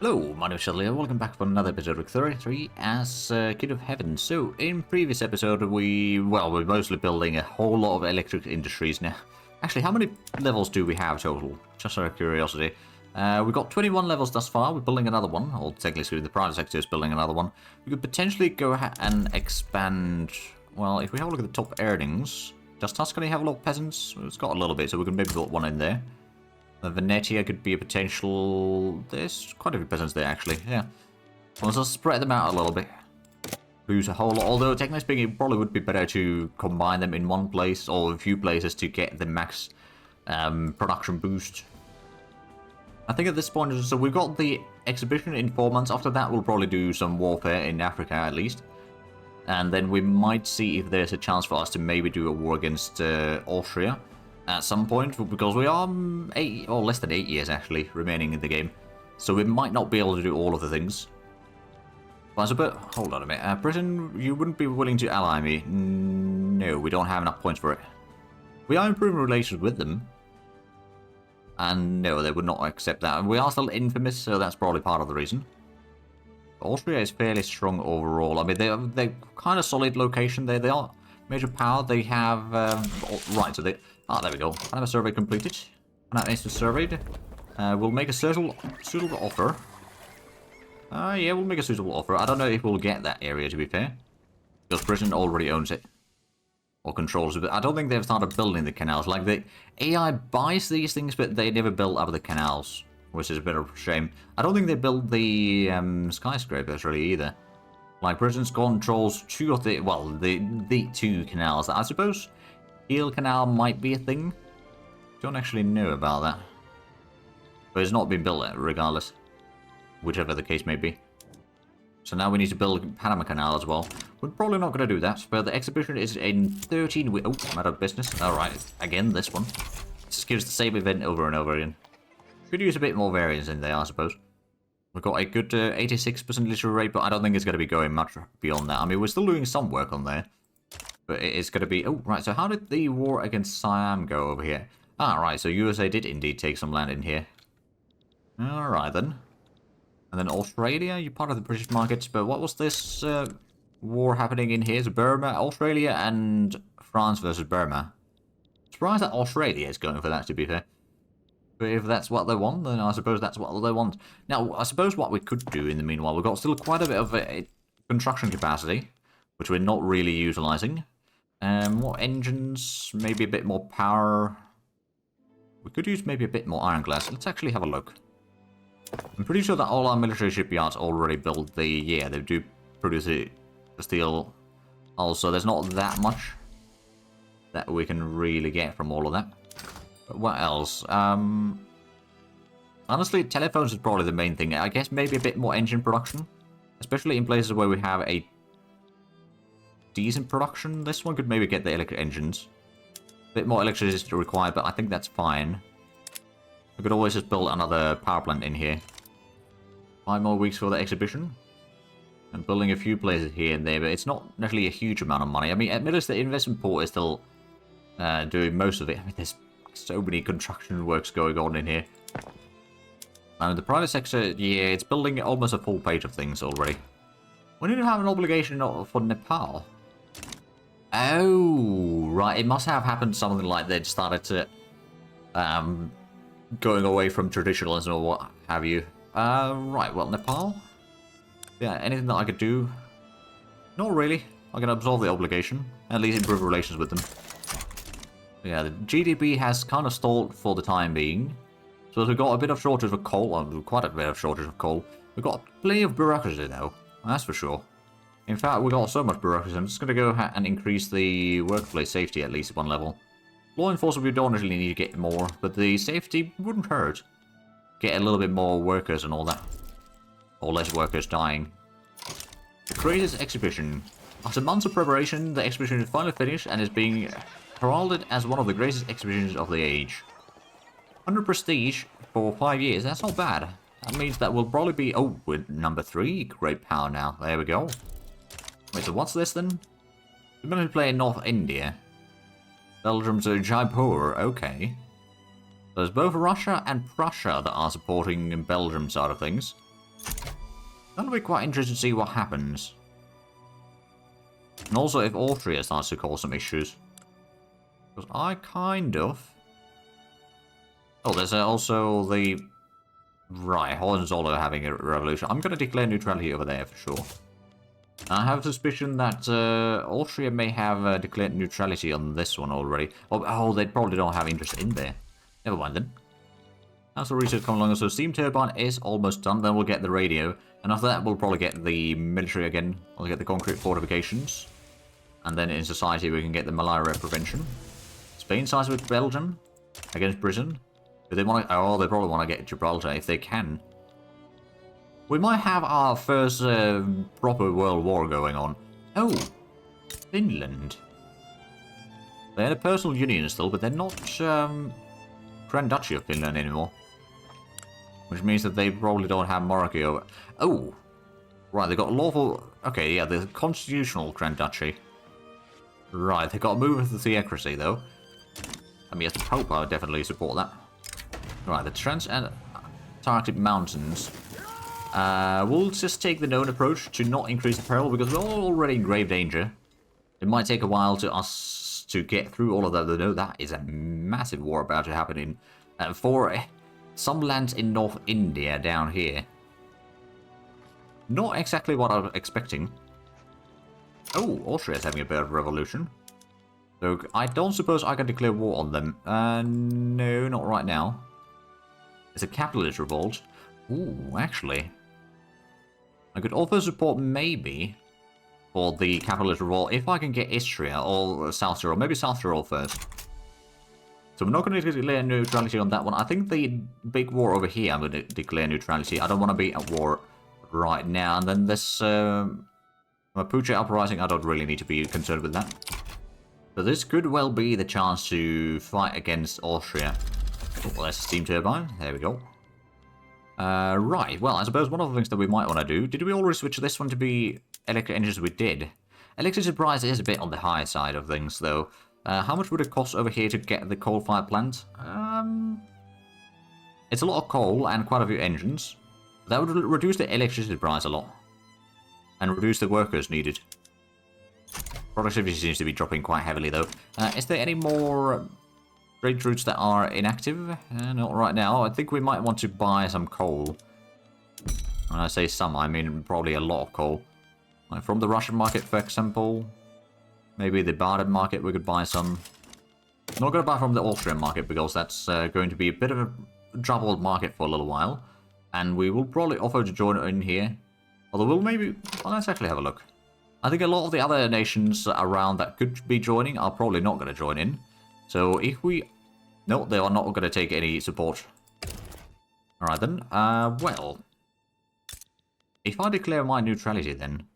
Hello, my name is Shelley, welcome back for another episode of Ep32 as Kid of Heaven. So, in previous episode we're mostly building a whole lot of electric industries now. Actually, how many levels do we have total? Just out of curiosity. We've got 21 levels thus far, we're building another one, or technically speaking the private sector is building another one. We could potentially go ahead and expand, well, if we have a look at the top earnings, does Tuscany have a lot of peasants? It's got a little bit, so we can maybe put one in there. Venetia could be a potential... There's quite a few peasants there, actually, yeah. Let's just spread them out a little bit. Lose a whole lot, although technically speaking, it probably would be better to combine them in one place or a few places to get the max production boost. I think at this point, so we've got the exhibition in 4 months. After that, we'll probably do some warfare in Africa, at least. And then we might see if there's a chance for us to maybe do a war against Austria at some point, because we are 8 or less than 8 years actually remaining in the game, so we might not be able to do all of the things. But I suppose, hold on a minute, Britain, you wouldn't be willing to ally me? No, we don't have enough points for it. We are improving relations with them, and no, they would not accept that. We are still infamous, so that's probably part of the reason. Austria is fairly strong overall. I mean, they're kind of solid location there. They are major power. They have right, so they. Ah, there we go. I have a survey completed. When that is surveyed, we'll make a suitable offer. Yeah, we'll make a suitable offer. I don't know if we'll get that area, to be fair, because Britain already owns it or controls it. I don't think they've started building the canals. Like, the AI buys these things, but they never build up the canals, which is a bit of a shame. I don't think they build the skyscrapers really either. Like, Britain controls two of the, well, the two canals. I suppose Heel Canal might be a thing. Don't actually know about that. But it's not been built yet, regardless. Whichever the case may be. So now we need to build Panama Canal as well. We're probably not going to do that, but the exhibition is in 13 weeks. Oh, I'm out of business. Alright, again, this one. Just gives the same event over and over again. Could use a bit more variance in there, I suppose. We've got a good 86% literary rate, but I don't think it's going to be going much beyond that. I mean, we're still doing some work on there. But it is going to be... Oh, right, so how did the war against Siam go over here? Ah, right, so USA did indeed take some land in here. Alright, then. And then Australia, you're part of the British market, but what was this war happening in here? It's Burma, Australia, and France versus Burma. Surprised that Australia is going for that, to be fair. But if that's what they want, then I suppose that's what they want. Now, I suppose what we could do in the meanwhile, we've got still quite a bit of construction capacity, which we're not really utilising. More engines, maybe a bit more power. We could use maybe a bit more iron glass. Let's actually have a look. I'm pretty sure that all our military shipyards already build the... Yeah, they do produce the steel. Also, there's not that much that we can really get from all of that. But what else? Honestly, telephones is probably the main thing. I guess maybe a bit more engine production. Especially in places where we have a decent production. This one could maybe get the electric engines. A bit more electricity required, but I think that's fine. We could always just build another power plant in here. 5 more weeks for the exhibition. And building a few places here and there, but it's not necessarily a huge amount of money. I mean, at Middles, the investment port is still doing most of it. I mean, there's so many construction works going on in here. And the private sector, yeah, it's building almost a full page of things already. We need to have an obligation for Nepal. Oh, right. It must have happened something like they'd started to going away from traditionalism or what have you. Right, well, Nepal? Yeah, anything that I could do? Not really. I can absolve the obligation. At least improve relations with them. Yeah, the GDP has kind of stalled for the time being. So we've got a bit of shortage of coal, well, quite a bit of shortage of coal. We've got plenty of bureaucracy though, that's for sure. In fact, we've got so much bureaucracy, I'm just going to go and increase the workplace safety at least 1 level. Law enforcement, we don't really need to get more, but the safety wouldn't hurt. Get a little bit more workers and all that. Or less workers dying. The greatest exhibition. After months of preparation, the exhibition is finally finished and is being heralded as one of the greatest exhibitions of the age. 100 prestige for 5 years, that's not bad. That means that we'll probably be... Oh, we're number 3. Great power now. There we go. Wait, so what's this then? We're going to play in North India. Belgium's Jaipur, okay. There's both Russia and Prussia that are supporting Belgium side of things. That'll be quite interesting to see what happens. And also if Austria starts to cause some issues. Because I kind of... Oh, there's also the... Right, Hohenzollern having a revolution. I'm going to declare neutrality over there for sure. I have a suspicion that Austria may have declared neutrality on this one already. Oh, they probably don't have interest in there. Never mind then. As the research comes along, so steam turbine is almost done. Then we'll get the radio. And after that, we'll probably get the military again. We'll get the concrete fortifications. And then in society, we can get the malaria prevention. Spain sides with Belgium against Britain. Do they want to... Oh, they probably want to get Gibraltar if they can. We might have our first proper world war going on. Oh, Finland. They're in a personal union still, but they're not Grand Duchy of Finland anymore. Which means that they probably don't have monarchy over... Oh, right, they got lawful... Okay, yeah, the constitutional Grand Duchy. Right, they got to move with the theocracy, though. I mean, as the Pope, I would definitely support that. Right, the Trans-Antarctic Mountains. We'll just take the known approach to not increase the peril, because we're already in grave danger. It might take a while to us to get through all of that. No, that is a massive war about to happen in... for some lands in North India down here. Not exactly what I was expecting. Oh, Austria's having a bit of a revolution. So I don't suppose I can declare war on them. No, not right now. It's a capitalist revolt. Ooh, actually. I could offer support maybe for the capitalist revolt if I can get Istria or South Tyrol. Maybe South Tyrol first. So we're not going to declare neutrality on that one. I think the big war over here I'm going to declare neutrality. I don't want to be at war right now. And then this Mapuche uprising, I don't really need to be concerned with that. So this could well be the chance to fight against Austria. Oh, well, there's a steam turbine. There we go. Right, well, I suppose one of the things that we might want to do... Did we already switch this one to be electric engines? We did. Electricity price is a bit on the high side of things, though. How much would it cost over here to get the coal-fired plant? It's a lot of coal and quite a few engines. That would reduce the electricity price a lot. And reduce the workers needed. Productivity seems to be dropping quite heavily, though. Is there any more trade routes that are inactive? Not right now. I think we might want to buy some coal. When I say some, I mean probably a lot of coal. Like from the Russian market, for example. Maybe the Baden market, we could buy some. Not going to buy from the Austrian market, because that's going to be a bit of a troubled market for a little while. And we will probably offer to join in here. Although we'll maybe... Well, let's actually have a look. I think a lot of the other nations around that could be joining are probably not going to join in. So if we... No, they are not going to take any support. Alright then. Well... If I declare my neutrality then...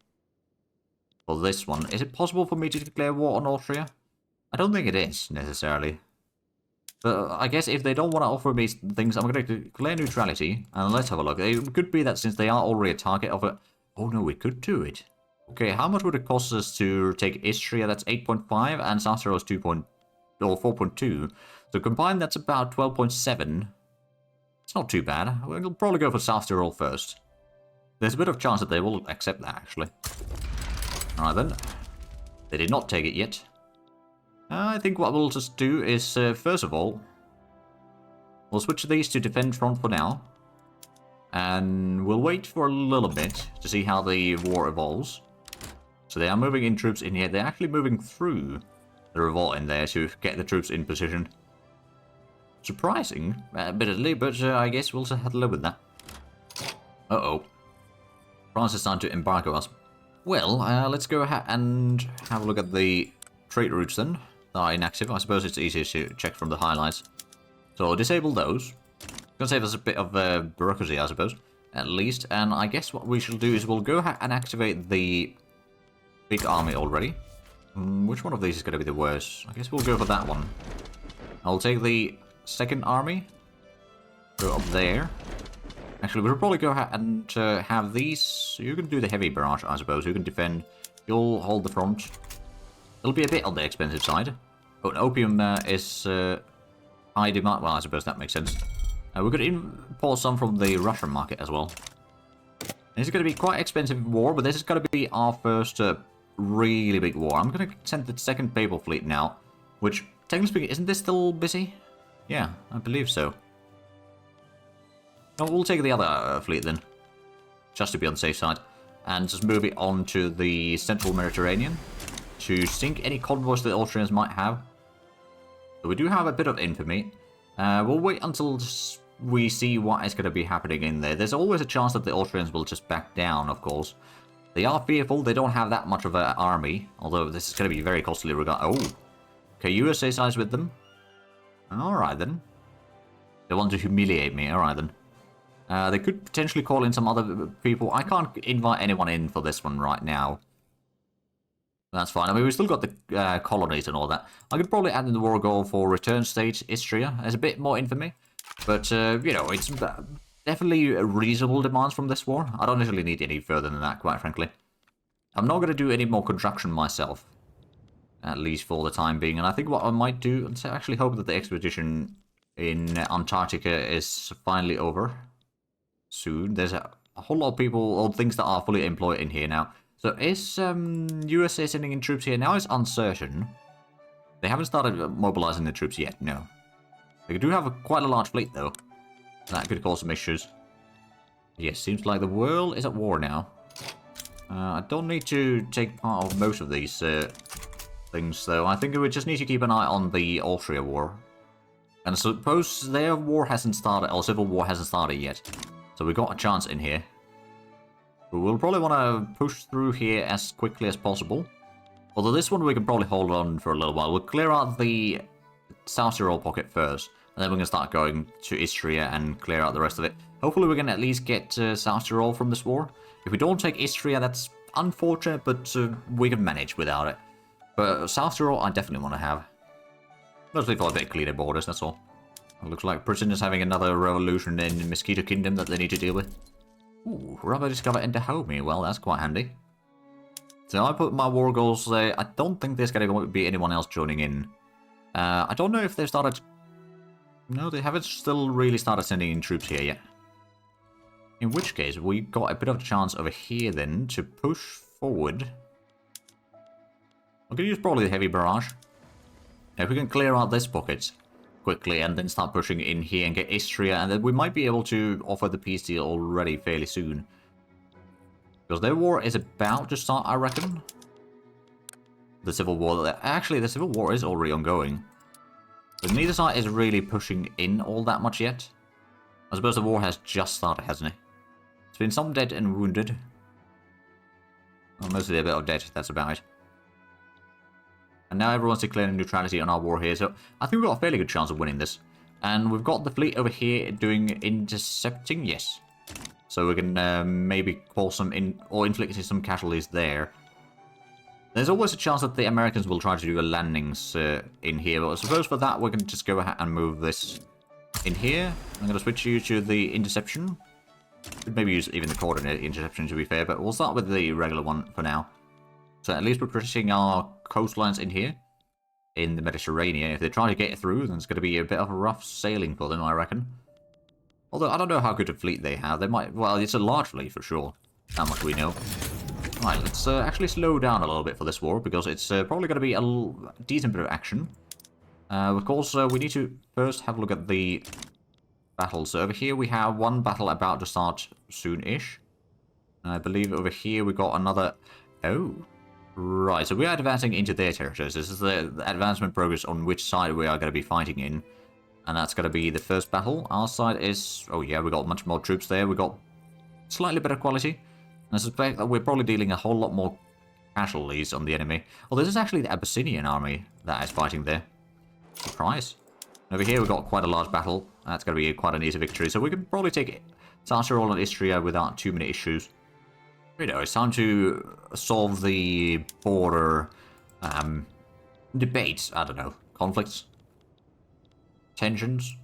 For this one, is it possible for me to declare war on Austria? I don't think it is, necessarily. But I guess if they don't want to offer me things, I'm going to declare neutrality. And let's have a look. It could be that since they are already a target of a... Oh no, we could do it. Okay, how much would it cost us to take Istria? That's 8.5, and South Tyrol is 4.2. So combined, that's about 12.7. It's not too bad. We'll probably go for South Tyrol first. There's a bit of chance that they will accept that, actually. Alright then. They did not take it yet. I think what we'll just do is, first of all, we'll switch these to defend front for now. And we'll wait for a little bit to see how the war evolves. So they are moving in troops in here. They're actually moving through the revolt in there to get the troops in position. Surprising, admittedly, but I guess we'll just have to live with that. Uh-oh. France is starting to embargo us. Well, let's go ahead and have a look at the trade routes then. That are inactive. I suppose it's easier to check from the highlights. So disable those. Gonna save us a bit of bureaucracy, I suppose. At least. And I guess what we shall do is we'll go ahead and activate the big army already. Which one of these is going to be the worst? I guess we'll go for that one. I'll take the second army. Go up there. Actually, we'll probably go ahead and have these. You can do the heavy barrage, I suppose. You can defend. You'll hold the front. It'll be a bit on the expensive side. Oh, and opium is high demand. Well, I suppose that makes sense. We could import some from the Russian market as well. This is going to be quite expensive war, but this is going to be our first really big war. I'm going to send the second Papal fleet now, which, technically speaking, isn't this still busy? Yeah, I believe so. Oh, we'll take the other fleet then, just to be on the safe side, and just move it on to the central Mediterranean to sink any convoys that the Austrians might have. So we do have a bit of infamy. We'll wait until we see what is going to be happening in there. There's always a chance that the Austrians will just back down, of course. They are fearful. They don't have that much of an army, although this is going to be very costly. Oh, okay, USA sides with them. Alright then. They want to humiliate me. Alright then. They could potentially call in some other people. I can't invite anyone in for this one right now. That's fine. I mean, we've still got the colonies and all that. I could probably add in the war goal for return state Istria as a bit more infamy. But, you know, it's definitely reasonable demands from this war. I don't necessarily need any further than that, quite frankly. I'm not going to do any more construction myself. At least for the time being. And I think what I might do is actually hope that the expedition in Antarctica is finally over soon. There's a whole lot of people or things that are fully employed in here now. So is USA sending in troops here now? It's uncertain. They haven't started mobilizing the troops yet, no. They do have quite a large fleet, though. That could cause some issues. Yes, seems like the world is at war now. I don't need to take part of most of these things, though. I think we just need to keep an eye on the Austria war. And I suppose their war hasn't started, or civil war hasn't started yet. So we got a chance in here. But we'll probably want to push through here as quickly as possible. Although this one we can probably hold on for a little while. We'll clear out the South Tyrol pocket first. And then we can start going to Istria and clear out the rest of it. Hopefully we can at least get South Tyrol from this war. If we don't take Istria, that's unfortunate, but we can manage without it. But South Tyrol I definitely want to have. Mostly for a bit cleaner borders, that's all. It looks like Britain is having another revolution in Mosquito Kingdom that they need to deal with. Ooh, rubber discover in Dahomey. Well, that's quite handy. So I put my war goals there. I don't think there's going to be anyone else joining in. I don't know if they've started... No, they haven't still really started sending in troops here yet. In which case, we got a bit of a chance over here then to push forward. I'm going to use probably the heavy barrage. Now, if we can clear out this pocket quickly and then start pushing in here and get Istria, and then we might be able to offer the peace deal already fairly soon. Because their war is about to start, I reckon. The civil war. Actually, the civil war is already ongoing. But neither side is really pushing in all that much yet. I suppose the war has just started, hasn't it? There's been some dead and wounded. Well, mostly a bit of dead, that's about it. And now everyone's declaring neutrality on our war here, so I think we've got a fairly good chance of winning this. And we've got the fleet over here doing intercepting, yes. So we can maybe call some in or inflict some casualties there. There's always a chance that the Americans will try to do a landings in here, but I suppose for that we can just go ahead and move this in here. I'm going to switch you to the interception. Could maybe use even the coordinate interception to be fair, but we'll start with the regular one for now. So at least we're protecting our coastlines in here, in the Mediterranean. If they try to get through, then it's going to be a bit of a rough sailing for them, I reckon. Although I don't know how good a fleet they have. They might, well, it's a large fleet for sure. How much we know. Right, let's actually slow down a little bit for this war, because it's probably going to be a decent bit of action. Of course, we need to first have a look at the battles. So over here we have one battle about to start soon-ish. I believe over here we got another... Oh, right. So we are advancing into their territories. This is the advancement progress on which side we are going to be fighting in. And that's going to be the first battle. Our side is... Oh yeah, we got much more troops there. We got slightly better quality. And I suspect that we're probably dealing a whole lot more casualties on the enemy. Oh, this is actually the Abyssinian army that is fighting there. Surprise. Over here we've got quite a large battle. That's going to be quite an easy victory. So we can probably take South Tyrol and Istria without too many issues. You know, it's time to solve the border debates. I don't know. Conflicts. Tensions.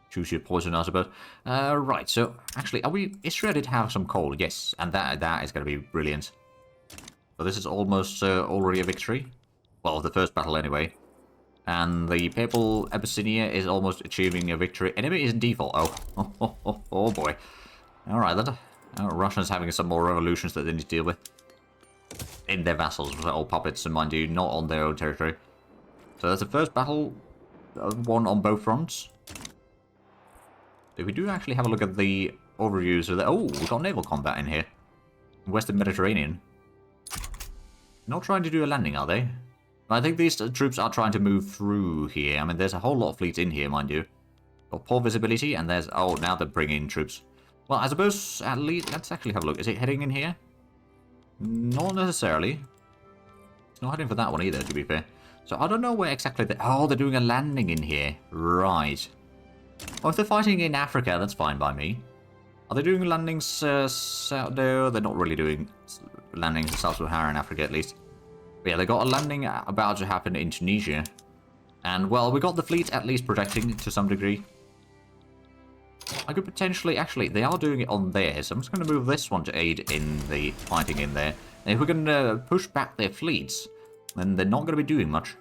Choose your poison, I suppose. Right, so actually, are we... Istria did have some coal, yes. And that is going to be brilliant. So this is almost already a victory. Well, the first battle anyway. And the Papal Abyssinia is almost achieving a victory. Enemy is in default. Oh boy. Alright then. Russians having some more revolutions that they need to deal with. In their vassals, or puppets, and mind you, not on their own territory. So that's the first battle, won on both fronts. If we do actually have a look at the overviews of the... Oh, we've got naval combat in here. Western Mediterranean. Not trying to do a landing, are they? I think these troops are trying to move through here. I mean, there's a whole lot of fleets in here, mind you. Got poor visibility, and there's... Oh, now they're bringing in troops. Well, I suppose, at least... Let's actually have a look. Is it heading in here? Not necessarily. It's not heading for that one either, to be fair. So I don't know where exactly they... Oh, they're doing a landing in here. Right. Well, if they're fighting in Africa, that's fine by me. Are they doing landings... No, they're not really doing landings in Sub-Saharan Africa, at least. But yeah, they got a landing about to happen in Tunisia. And, well, we got the fleet at least protecting to some degree. I could potentially... Actually, they are doing it on there, so I'm just going to move this one to aid in the fighting in there. And if we can push back their fleets, then they're not going to be doing much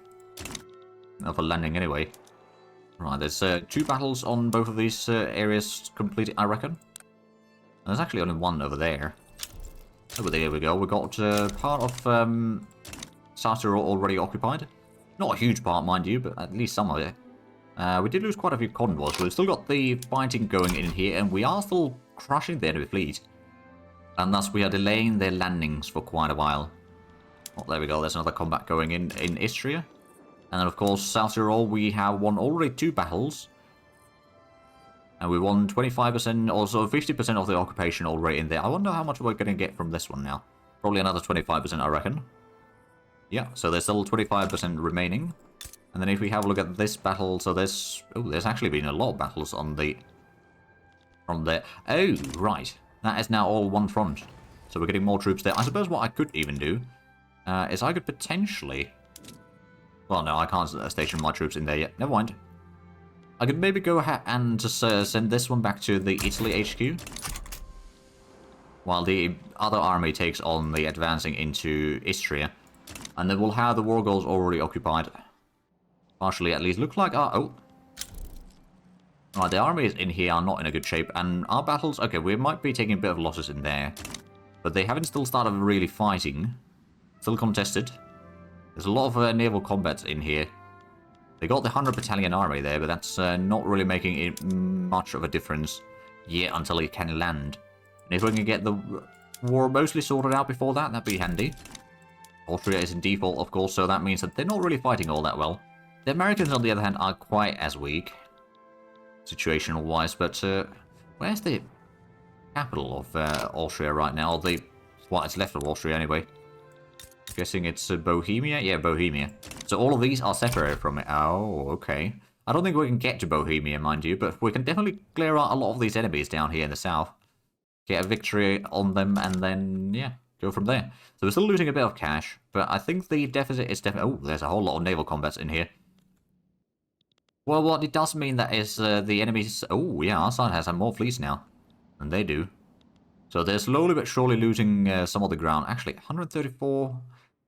of a landing anyway. Right, there's 2 battles on both of these areas completed, I reckon. And there's actually only one over there. Over there we go. We got part of South Tyrol already occupied. Not a huge part, mind you, but at least some of it. We did lose quite a few convoys, but we've still got the fighting going in here, and we are still crushing the enemy fleet. And thus we are delaying their landings for quite a while. Oh, there we go, there's another combat going in Istria. And then of course, South Tyrol, we have won already 2 battles. And we won 25%, also 50% of the occupation already in there. I wonder how much we're going to get from this one now. Probably another 25%, I reckon. Yeah, so there's still 25% remaining. And then if we have a look at this battle, so there's... Oh, there's actually been a lot of battles on the... From there. Oh, right. That is now all one front. So we're getting more troops there. I suppose what I could even do is I could potentially... Well, no, I can't station my troops in there yet. Never mind. I could maybe go ahead and just send this one back to the Italy HQ. While the other army takes on the advancing into Istria. And then we'll have the war goals already occupied. Partially at least. Look like our... Oh. Right, the armies in here are not in a good shape. And our battles... Okay, we might be taking a bit of losses in there. But they haven't still started really fighting. Still contested. There's a lot of naval combats in here. They got the 100 battalion army there, but that's not really making it much of a difference yet until it can land. And if we can get the war mostly sorted out before that, that'd be handy. Austria is in default, of course, so that means that they're not really fighting all that well. The Americans, on the other hand, are quite as weak, situational-wise, but where's the capital of Austria right now? Or what's left of Austria, anyway. Guessing it's Bohemia? Yeah, Bohemia. So all of these are separated from it. Oh, okay. I don't think we can get to Bohemia, mind you, but we can definitely clear out a lot of these enemies down here in the south. Get a victory on them, and then, yeah, go from there. So we're still losing a bit of cash, but I think the deficit is definitely... Oh, there's a whole lot of naval combats in here. Well, what it does mean that is the enemies... Oh, yeah, our side has some more fleets now than they do. So they're slowly but surely losing some of the ground. Actually, 134...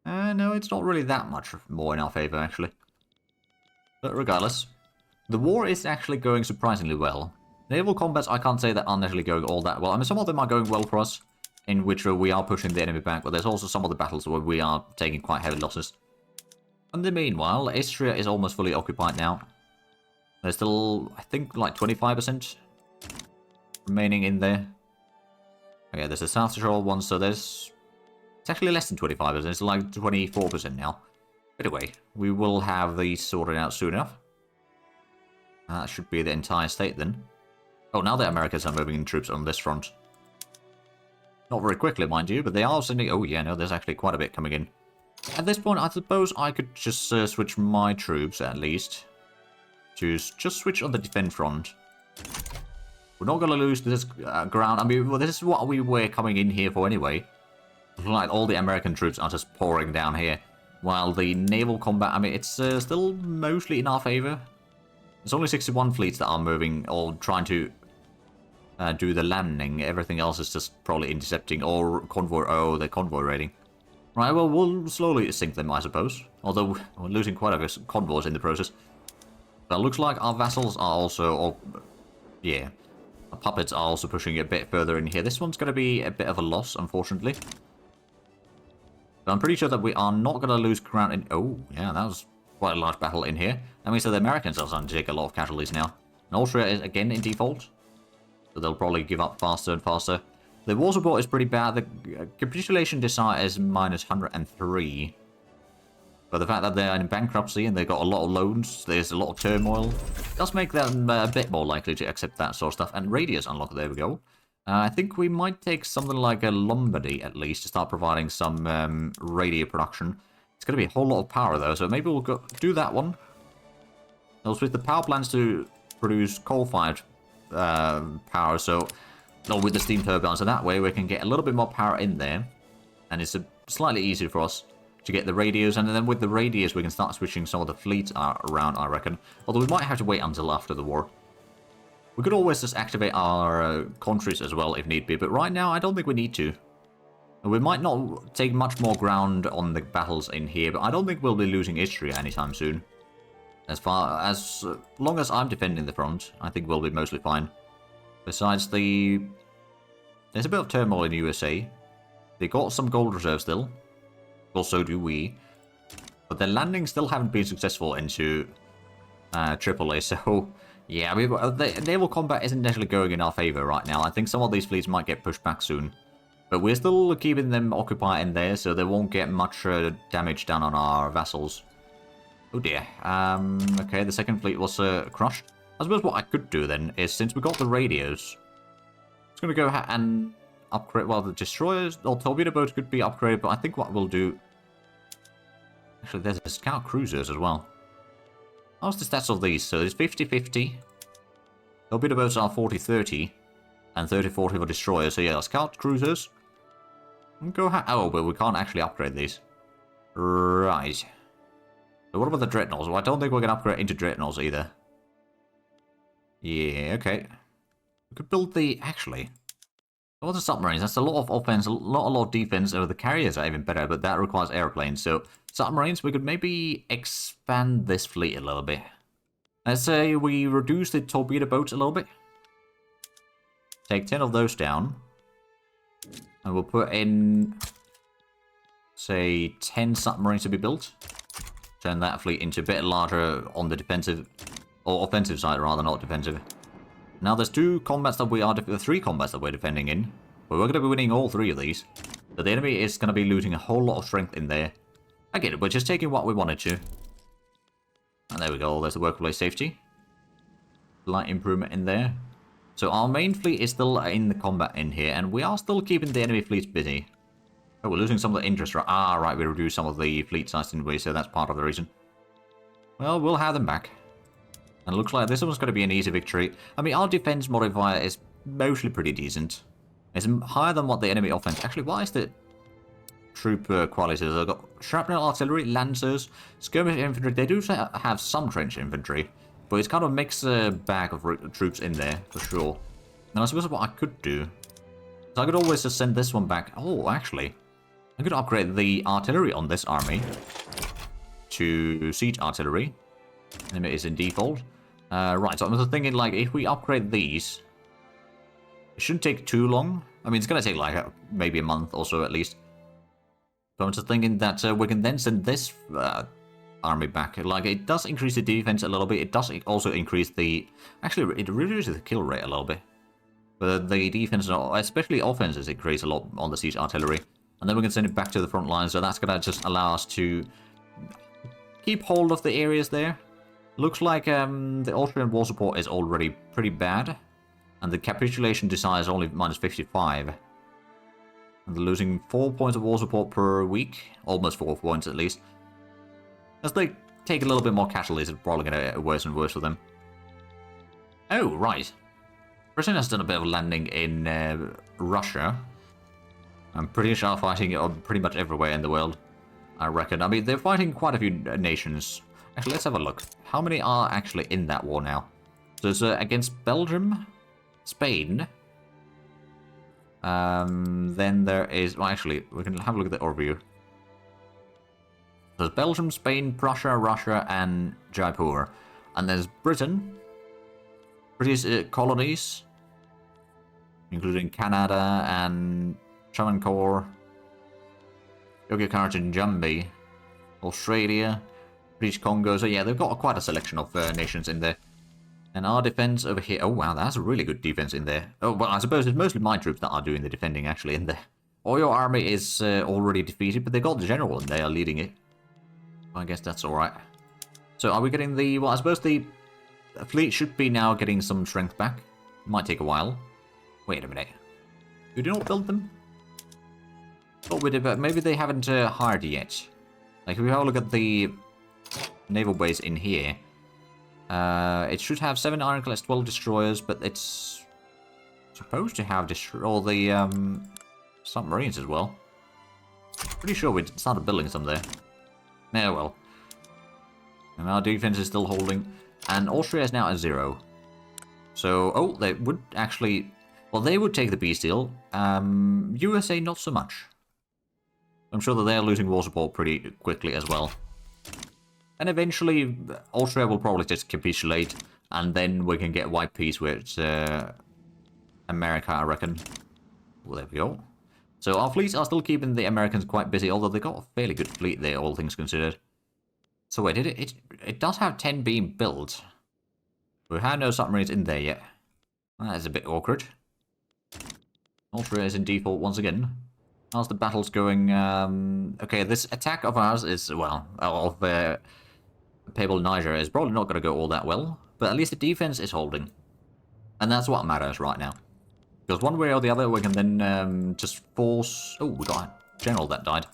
no, it's not really that much more in our favor, actually. But regardless, the war is actually going surprisingly well. Naval combats, I can't say that are necessarily going all that well. I mean, some of them are going well for us, in which we are pushing the enemy back, but there's also some of the battles where we are taking quite heavy losses. In the meanwhile, Istria is almost fully occupied now. There's still, I think, like 25% remaining in there. Okay, there's a South Tyrol one, so there's... It's actually less than 25%, it's like 24% now. Anyway, we will have these sorted out soon enough. That should be the entire state then. Oh, now the Americans are moving in troops on this front. Not very quickly, mind you, but they are sending... Oh, yeah, no, there's actually quite a bit coming in. At this point, I suppose I could just switch my troops, at least. To just switch on the defense front. We're not going to lose this ground. I mean, well, this is what we were coming in here for anyway. Like, all the American troops are just pouring down here. While the naval combat, I mean, it's still mostly in our favor. There's only 61 fleets that are moving or trying to do the landing. Everything else is just probably intercepting or convoy. Oh, the convoy raiding. Right, well, we'll slowly sink them, I suppose. Although we're losing quite a few convoys in the process. But it looks like our vassals are also... Or, yeah. Our puppets are also pushing a bit further in here. This one's going to be a bit of a loss, unfortunately. But I'm pretty sure that we are not going to lose ground in... Oh, yeah, that was quite a large battle in here. That means that the Americans are starting to take a lot of casualties now. And Austria is again in default. So they'll probably give up faster and faster. The war support is pretty bad. The capitulation desire is minus 103. But the fact that they're in bankruptcy and they've got a lot of loans, there's a lot of turmoil, does make them a bit more likely to accept that sort of stuff. And radius unlock, there we go. I think we might take something like a Lombardy, at least, to start providing some radio production. It's going to be a whole lot of power, though, so maybe we'll go do that one. I'll switch the power plants to produce coal-fired power, so... Or with the steam turbines, so that way we can get a little bit more power in there. And it's slightly easier for us to get the radios, and then with the radios we can start switching some of the fleets around, I reckon. Although we might have to wait until after the war. We could always just activate our countries as well if need be, but right now I don't think we need to. We might not take much more ground on the battles in here, but I don't think we'll be losing Istria anytime soon. As long as I'm defending the front, I think we'll be mostly fine. Besides there's a bit of turmoil in the USA. They got some gold reserves still. Well, so do we. But their landings still haven't been successful into Tripoli, so... Yeah, the naval combat isn't necessarily going in our favor right now. I think some of these fleets might get pushed back soon. But we're still keeping them occupied in there, so they won't get much damage done on our vassals. Oh dear. Okay, the second fleet was crushed. I suppose what I could do then is, since we got the radios, I'm just going to go ahead and upgrade. Well, the destroyers or torpedo boats could be upgraded, but I think what we'll do... Actually, there's the scout cruisers as well. How's the stats of these? So it's 50-50. Torpedo boats are 40-30. And 30-40 for destroyers. So yeah, scout cruisers. Go ahead. Oh, but we can't actually upgrade these. Right. So what about the dreadnoughts? Well, I don't think we're going to upgrade into dreadnoughts either. Yeah, okay. We could build the... Actually... What the submarines? That's a lot of offense, a lot of defense. The carriers are even better, but that requires airplanes. So, submarines, we could maybe expand this fleet a little bit. Let's say we reduce the torpedo boats a little bit. Take 10 of those down. And we'll put in, say, 10 submarines to be built. Turn that fleet into a bit larger on the defensive, or offensive side rather, not defensive. Now there's three combats that we're defending in, but we're going to be winning all three of these. So the enemy is going to be losing a whole lot of strength in there. I get it, we're just taking what we wanted to. And there we go, there's the workplace safety. Slight improvement in there. So our main fleet is still in the combat in here, and we are still keeping the enemy fleets busy. Oh, we're losing some of the interest. Ah, right, we reduced some of the fleet size, didn't we? So that's part of the reason. Well, we'll have them back. And it looks like this one's going to be an easy victory. I mean, our defense modifier is mostly pretty decent. It's higher than what the enemy offense... Actually, why is the troop quality? They've got shrapnel artillery, lancers, skirmish infantry. They do have some trench infantry, but it's kind of a mixed bag of troops in there, for sure. And I suppose what I could do... So I could always just send this one back. Oh, actually, I could upgrade the artillery on this army to siege artillery. And it is in default. Right, so I'm just thinking, like, if we upgrade these, it shouldn't take too long. I mean, it's going to take, like, maybe a month or so at least. But I'm just thinking that we can then send this army back. Like, it does increase the defense a little bit. It does also increase the... Actually, it reduces the kill rate a little bit. But the defense, especially offenses, increase a lot on the siege artillery. And then we can send it back to the front line. So that's going to just allow us to keep hold of the areas there. Looks like the Austrian war support is already pretty bad. And the capitulation desire is only minus 55. And they're losing 4 points of war support per week. Almost 4 points at least. As they take a little bit more casualties, it's probably going to get worse and worse for them. Oh, right. Britain has done a bit of a landing in Russia. I'm pretty sure fighting pretty much everywhere in the world, I reckon. I mean, they're fighting quite a few nations. Actually, let's have a look. How many are actually in that war now? So it's against Belgium, Spain. Then there is... Well, actually, we can have a look at the overview. There's Belgium, Spain, Prussia, Russia, and Jaipur. And there's Britain, British colonies, including Canada and Travancore, Yogyakarta and Jambi, Australia, British Congo. So yeah, they've got quite a selection of nations in there. And our defense over here, oh wow, that's a really good defense in there. Oh, well, I suppose it's mostly my troops that are doing the defending actually in there. All your army is already defeated, but they got the general and they are leading it. I guess that's alright. So are we getting the, well, I suppose the fleet should be now getting some strength back. It might take a while. Wait a minute. We did not build them? Thought we did, but maybe they haven't hired yet. Like, if we have a look at the naval base in here, it should have 7 ironclads, 12 destroyers, but it's supposed to have all the submarines as well. Pretty sure we started building some there. Yeah, well. And our defense is still holding. And Austria is now at 0. So, oh, they would actually... Well, they would take the peace deal. USA, not so much. I'm sure that they're losing war support pretty quickly as well. And eventually, Austria will probably just capitulate. And then we can get white peace with America, I reckon. Well, there we go. So our fleets are still keeping the Americans quite busy, although they got a fairly good fleet there, all things considered. So wait, it does have 10 being built. We have no submarines in there yet. That is a bit awkward. Austria is in default once again. How's the battles going? Okay, this attack of ours is, well, of Papal Niger is probably not going to go all that well. But at least the defense is holding. And that's what matters right now. Because one way or the other, we can then just force... Oh, we got a general that died.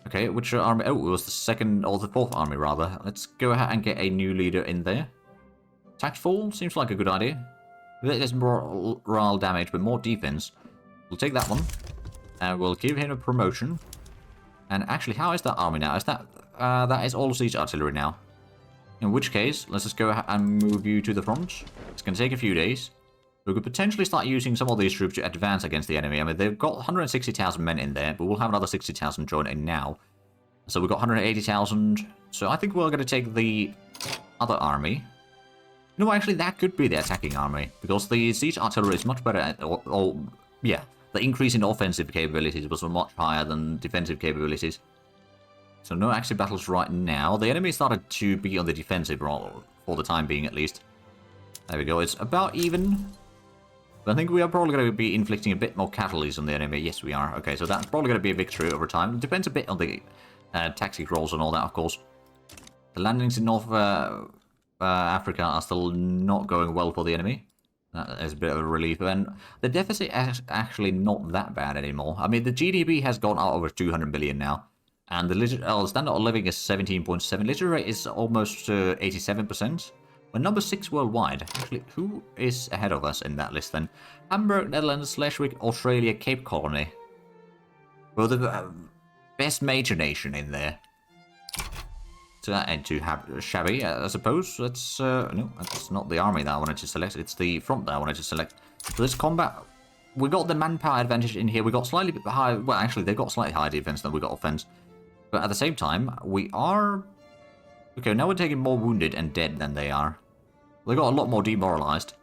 Okay, which army... Oh, it was the second, or the fourth army, rather. Let's go ahead and get a new leader in there. Tactful seems like a good idea. There's more morale damage, but more defense. We'll take that one. And we'll give him a promotion. And actually, how is that army now? Is that... that is all siege artillery now. In which case, let's just go ahead and move you to the front. It's going to take a few days. We could potentially start using some of these troops to advance against the enemy. I mean, they've got 160,000 men in there, but we'll have another 60,000 join in now. So we've got 180,000. So I think we're going to take the other army. No, actually, that could be the attacking army, because the siege artillery is much better at... yeah, the increase in offensive capabilities was much higher than defensive capabilities. So no active battles right now. The enemy started to be on the defensive for the time being, at least. There we go. It's about even... But I think we are probably going to be inflicting a bit more casualties on the enemy. Yes, we are. Okay, so that's probably going to be a victory over time. It depends a bit on the tactic rolls and all that, of course. The landings in North Africa are still not going well for the enemy. That is a bit of a relief. And the deficit is actually not that bad anymore. I mean, the GDP has gone out over 200 billion now. And the standard of living is 17.7. Literacy rate is almost 87%. We're number 6 worldwide. Actually, who is ahead of us in that list then? Hamburg, Netherlands, Schleswig, Australia, Cape Colony. Well, the best major nation in there. So that ain't too shabby, I suppose. That's, no, that's not the army that I wanted to select. It's the front that I wanted to select. So this combat, we got the manpower advantage in here. We got slightly higher, well, actually, they've got slightly higher defense than we got offense. But at the same time, we are... Okay, now we're taking more wounded and dead than they are. They got a lot more demoralized.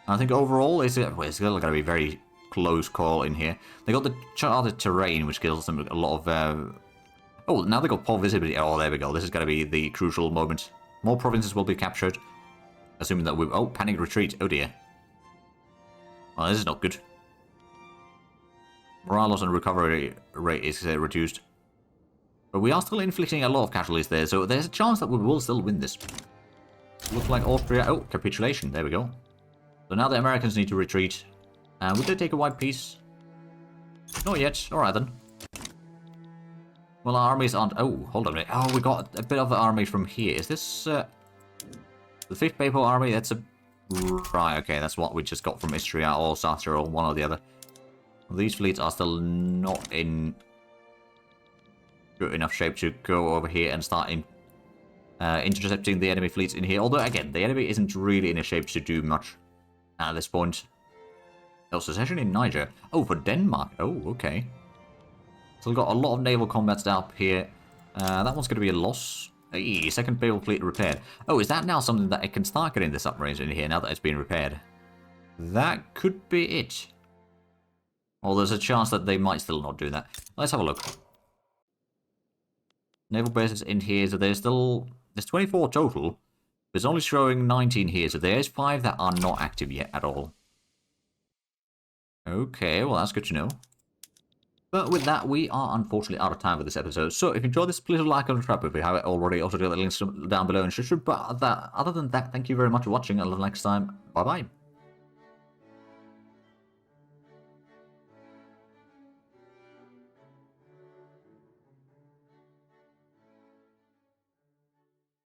I think overall, it's still going to be a very close call in here. They got the charted terrain, which gives them a lot of... Oh, now they got poor visibility. Oh, there we go. This is going to be the crucial moment. More provinces will be captured. Assuming that we... Oh, panic retreat. Oh, dear. Well, this is not good. Morale loss and recovery rate is reduced. But we are still inflicting a lot of casualties there, so there's a chance that we will still win this. Looks like Austria... Oh, capitulation. There we go. So now the Americans need to retreat. Would they take a white peace? Not yet. Alright then. Well, our armies aren't... Oh, hold on a minute. Oh, we got a bit of the army from here. Is this... the 5th Papal Army? That's a... Right, okay. That's what we just got from Istria or Sartre or one or the other. These fleets are still not in... good enough shape to go over here and start intercepting the enemy fleets in here. Although, again, the enemy isn't really in a shape to do much at this point. Oh, secession in Niger. Oh, for Denmark. Oh, okay. So we've got a lot of naval combats up here. That one's going to be a loss. Hey, second Papal fleet repaired. Oh, is that now something that it can start getting the submarines in here now that it's been repaired? That could be it. Well, there's a chance that they might still not do that. Let's have a look. Naval bases in here, so there's 24 total. There's only showing 19 here, so there's 5 that are not active yet at all. Okay, well that's good to know. But with that, we are unfortunately out of time for this episode. So if you enjoyed this, please like and subscribe if you haven't already. Also, do the links down below in the description. But other than that, thank you very much for watching. Until next time, bye bye.